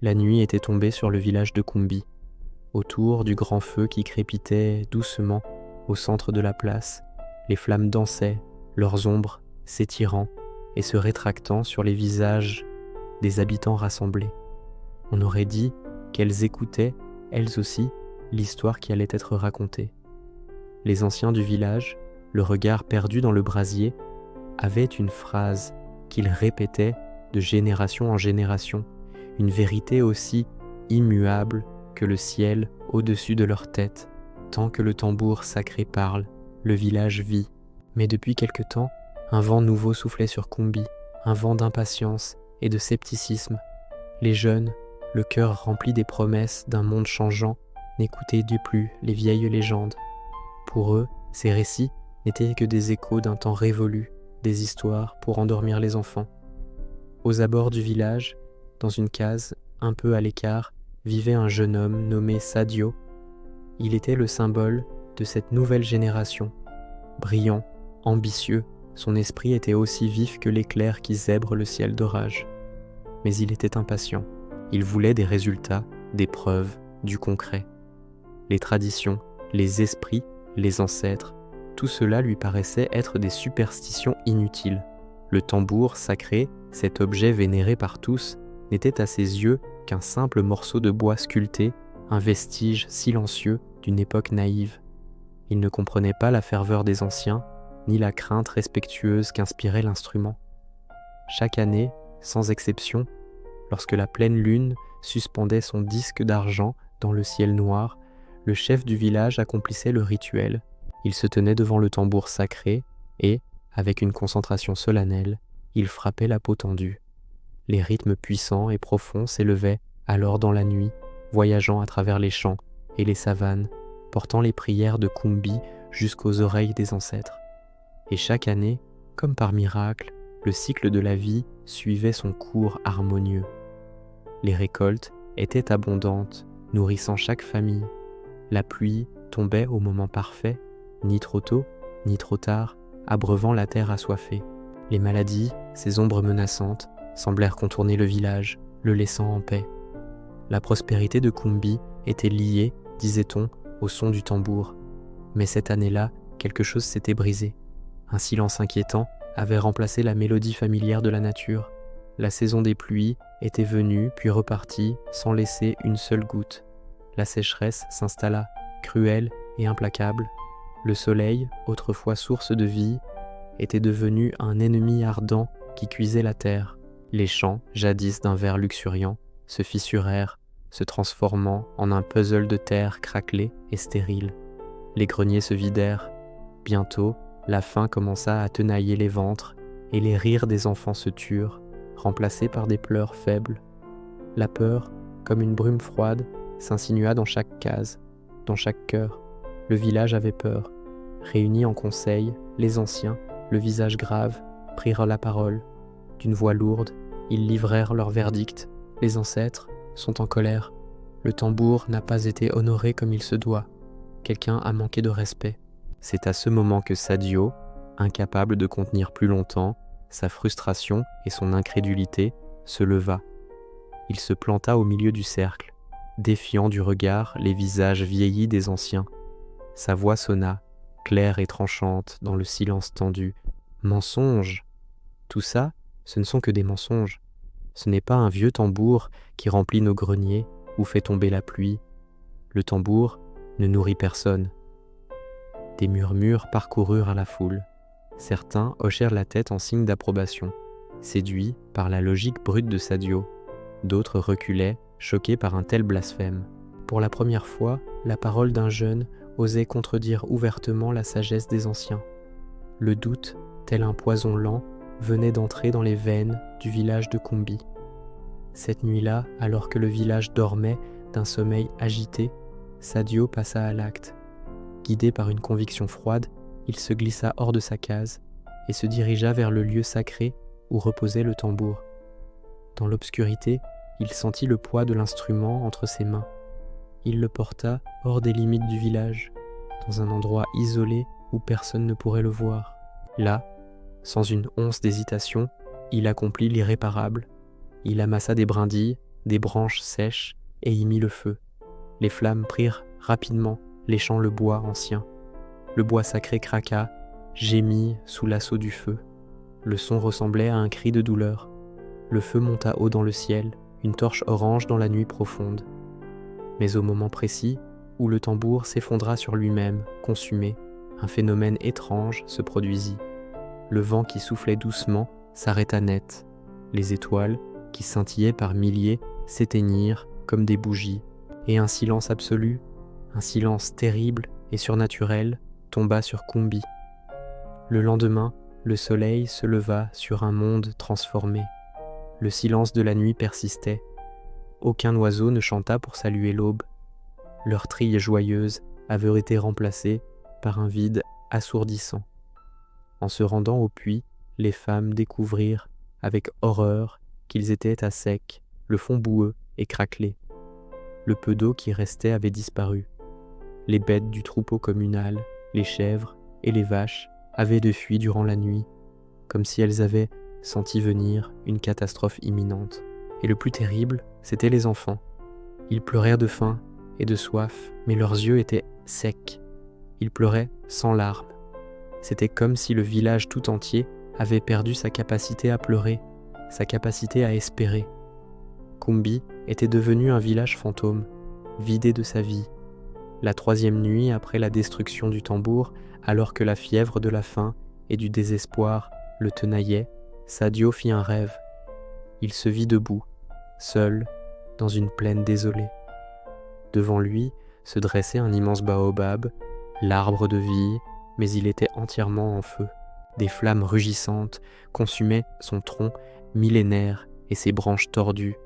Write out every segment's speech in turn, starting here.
La nuit était tombée sur le village de Kumbi, autour du grand feu qui crépitait doucement au centre de la place. Les flammes dansaient, leurs ombres s'étirant et se rétractant sur les visages des habitants rassemblés. On aurait dit qu'elles écoutaient, elles aussi, l'histoire qui allait être racontée. Les anciens du village, le regard perdu dans le brasier, avaient une phrase qu'ils répétaient de génération en génération, une vérité aussi immuable que le ciel au-dessus de leur tête. Tant que le tambour sacré parle, le village vit. Mais depuis quelque temps, un vent nouveau soufflait sur Kumbi, un vent d'impatience et de scepticisme. Les jeunes, le cœur rempli des promesses d'un monde changeant, n'écoutaient plus les vieilles légendes. Pour eux, ces récits n'étaient que des échos d'un temps révolu, des histoires pour endormir les enfants. Aux abords du village, dans une case, un peu à l'écart, vivait un jeune homme nommé Sadio. Il était le symbole de cette nouvelle génération. Brillant, ambitieux, son esprit était aussi vif que l'éclair qui zèbre le ciel d'orage. Mais il était impatient. Il voulait des résultats, des preuves, du concret. Les traditions, les esprits, les ancêtres, tout cela lui paraissait être des superstitions inutiles. Le tambour sacré, cet objet vénéré par tous, n'était à ses yeux qu'un simple morceau de bois sculpté, un vestige silencieux d'une époque naïve. Il ne comprenait pas la ferveur des anciens, ni la crainte respectueuse qu'inspirait l'instrument. Chaque année, sans exception, lorsque la pleine lune suspendait son disque d'argent dans le ciel noir, le chef du village accomplissait le rituel. Il se tenait devant le tambour sacré et, avec une concentration solennelle, il frappait la peau tendue. Les rythmes puissants et profonds s'élevaient alors dans la nuit, voyageant à travers les champs et les savanes, portant les prières de Kumbi jusqu'aux oreilles des ancêtres. Et chaque année, comme par miracle, le cycle de la vie suivait son cours harmonieux. Les récoltes étaient abondantes, nourrissant chaque famille. La pluie tombait au moment parfait, ni trop tôt, ni trop tard, abreuvant la terre assoiffée. Les maladies, ces ombres menaçantes, semblèrent contourner le village, le laissant en paix. La prospérité de Kumbi était liée, disait-on, au son du tambour. Mais cette année-là, quelque chose s'était brisé. Un silence inquiétant avait remplacé la mélodie familière de la nature. La saison des pluies était venue puis repartie sans laisser une seule goutte. La sécheresse s'installa, cruelle et implacable. Le soleil, autrefois source de vie, était devenu un ennemi ardent qui cuisait la terre. Les champs, jadis d'un vert luxuriant, se fissurèrent, se transformant en un puzzle de terre craquelé et stérile. Les greniers se vidèrent. Bientôt, la faim commença à tenailler les ventres et les rires des enfants se turent, remplacés par des pleurs faibles. La peur, comme une brume froide, s'insinua dans chaque case, dans chaque cœur. Le village avait peur. Réunis en conseil, les anciens, le visage grave, prirent la parole. D'une voix lourde, ils livrèrent leur verdict. Les ancêtres sont en colère. Le tambour n'a pas été honoré comme il se doit. Quelqu'un a manqué de respect. C'est à ce moment que Sadio, incapable de contenir plus longtemps sa frustration et son incrédulité, se leva. Il se planta au milieu du cercle, défiant du regard les visages vieillis des anciens. Sa voix sonna, claire et tranchante dans le silence tendu. « Mensonge ! Tout ça, ce ne sont que des mensonges. Ce n'est pas un vieux tambour qui remplit nos greniers ou fait tomber la pluie. Le tambour ne nourrit personne. » Des murmures parcoururent la foule. Certains hochèrent la tête en signe d'approbation, séduits par la logique brute de Sadio. D'autres reculaient, choqués par un tel blasphème. Pour la première fois, la parole d'un jeune osait contredire ouvertement la sagesse des anciens. Le doute, tel un poison lent, venait d'entrer dans les veines du village de Kumbi. Cette nuit-là, alors que le village dormait d'un sommeil agité, Sadio passa à l'acte. Guidé par une conviction froide, il se glissa hors de sa case et se dirigea vers le lieu sacré où reposait le tambour. Dans l'obscurité, il sentit le poids de l'instrument entre ses mains. Il le porta hors des limites du village, dans un endroit isolé où personne ne pourrait le voir. Là, sans une once d'hésitation, il accomplit l'irréparable. Il amassa des brindilles, des branches sèches et y mit le feu. Les flammes prirent rapidement, léchant le bois ancien. Le bois sacré craqua, gémit sous l'assaut du feu. Le son ressemblait à un cri de douleur. Le feu monta haut dans le ciel, une torche orange dans la nuit profonde. Mais au moment précis, où le tambour s'effondra sur lui-même, consumé, un phénomène étrange se produisit. Le vent qui soufflait doucement s'arrêta net. Les étoiles, qui scintillaient par milliers, s'éteignirent comme des bougies, et un silence absolu, un silence terrible et surnaturel, tomba sur Kumbi. Le lendemain, le soleil se leva sur un monde transformé. Le silence de la nuit persistait. Aucun oiseau ne chanta pour saluer l'aube. Leur trille joyeuse avait été remplacée par un vide assourdissant. En se rendant au puits, les femmes découvrirent avec horreur qu'ils étaient à sec, le fond boueux et craquelé. Le peu d'eau qui restait avait disparu. Les bêtes du troupeau communal, les chèvres et les vaches avaient de fui durant la nuit, comme si elles avaient senti venir une catastrophe imminente. Et le plus terrible, c'étaient les enfants. Ils pleurèrent de faim et de soif, mais leurs yeux étaient secs. Ils pleuraient sans larmes. C'était comme si le village tout entier avait perdu sa capacité à pleurer, sa capacité à espérer. Kumbi était devenu un village fantôme, vidé de sa vie. La troisième nuit après la destruction du tambour, alors que la fièvre de la faim et du désespoir le tenaillaient, Sadio fit un rêve. Il se vit debout, seul, dans une plaine désolée. Devant lui se dressait un immense baobab, l'arbre de vie, mais il était entièrement en feu. Des flammes rugissantes consumaient son tronc millénaire et ses branches tordues.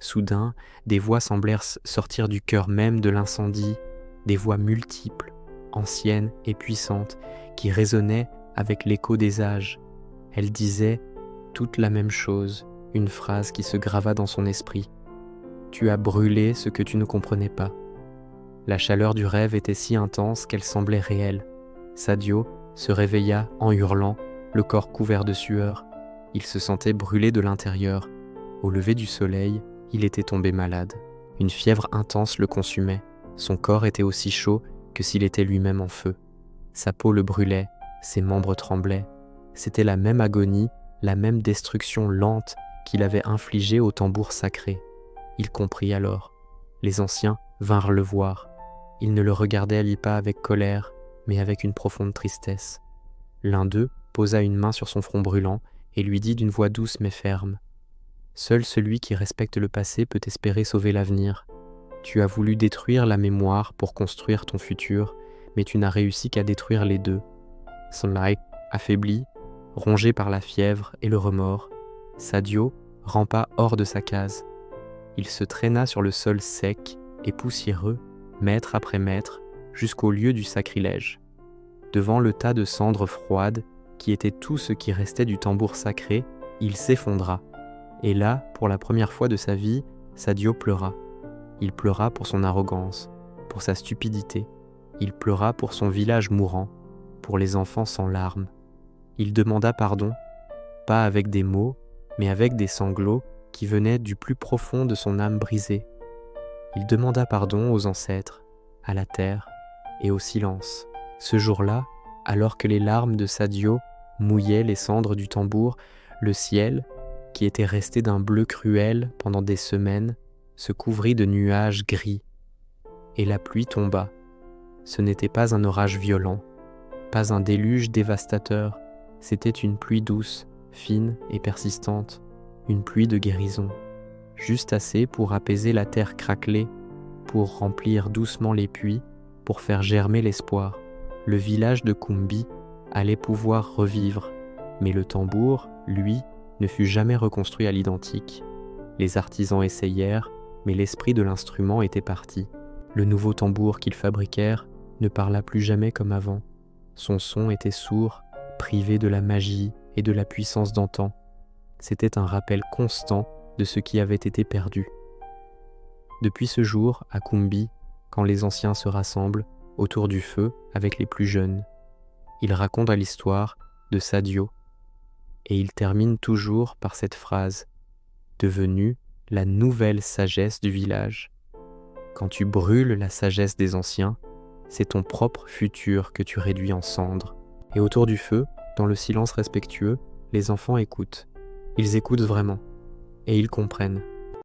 Soudain, des voix semblèrent sortir du cœur même de l'incendie, des voix multiples, anciennes et puissantes, qui résonnaient avec l'écho des âges. Elles disaient toutes la même chose, une phrase qui se grava dans son esprit. « Tu as brûlé ce que tu ne comprenais pas. » La chaleur du rêve était si intense qu'elle semblait réelle. Sadio se réveilla en hurlant, le corps couvert de sueur. Il se sentait brûlé de l'intérieur. Au lever du soleil, il était tombé malade. Une fièvre intense le consumait. Son corps était aussi chaud que s'il était lui-même en feu. Sa peau le brûlait, ses membres tremblaient. C'était la même agonie, la même destruction lente qu'il avait infligée au tambour sacré. Il comprit alors. Les anciens vinrent le voir. Ils ne le regardaient pas avec colère, mais avec une profonde tristesse. L'un d'eux posa une main sur son front brûlant et lui dit d'une voix douce mais ferme : « Seul celui qui respecte le passé peut espérer sauver l'avenir. Tu as voulu détruire la mémoire pour construire ton futur, mais tu n'as réussi qu'à détruire les deux. » Sonlai, affaibli, rongé par la fièvre et le remords, Sadio rampa hors de sa case. Il se traîna sur le sol sec et poussiéreux, mètre après mètre, jusqu'au lieu du sacrilège. Devant le tas de cendres froides, qui était tout ce qui restait du tambour sacré, il s'effondra. Et là, pour la première fois de sa vie, Sadio pleura. Il pleura pour son arrogance, pour sa stupidité. Il pleura pour son village mourant, pour les enfants sans larmes. Il demanda pardon, pas avec des mots, mais avec des sanglots qui venaient du plus profond de son âme brisée. Il demanda pardon aux ancêtres, à la terre et au silence. Ce jour-là, alors que les larmes de Sadio mouillaient les cendres du tambour, le ciel, qui était resté d'un bleu cruel pendant des semaines, se couvrit de nuages gris. Et la pluie tomba. Ce n'était pas un orage violent, pas un déluge dévastateur, c'était une pluie douce, fine et persistante, une pluie de guérison, juste assez pour apaiser la terre craquelée, pour remplir doucement les puits, pour faire germer l'espoir. Le village de Kumbi allait pouvoir revivre, mais le tambour, lui, ne fut jamais reconstruit à l'identique. Les artisans essayèrent, mais l'esprit de l'instrument était parti. Le nouveau tambour qu'ils fabriquèrent ne parla plus jamais comme avant. Son son était sourd, privé de la magie et de la puissance d'antan. C'était un rappel constant de ce qui avait été perdu. Depuis ce jour, à Kumbi, quand les anciens se rassemblent autour du feu avec les plus jeunes, ils racontent l'histoire de Sadio et ils terminent toujours par cette phrase : « Devenu la nouvelle sagesse du village. Quand tu brûles la sagesse des anciens, c'est ton propre futur que tu réduis en cendres. Et autour du feu, dans le silence respectueux, les enfants écoutent. Ils écoutent vraiment. Et ils comprennent.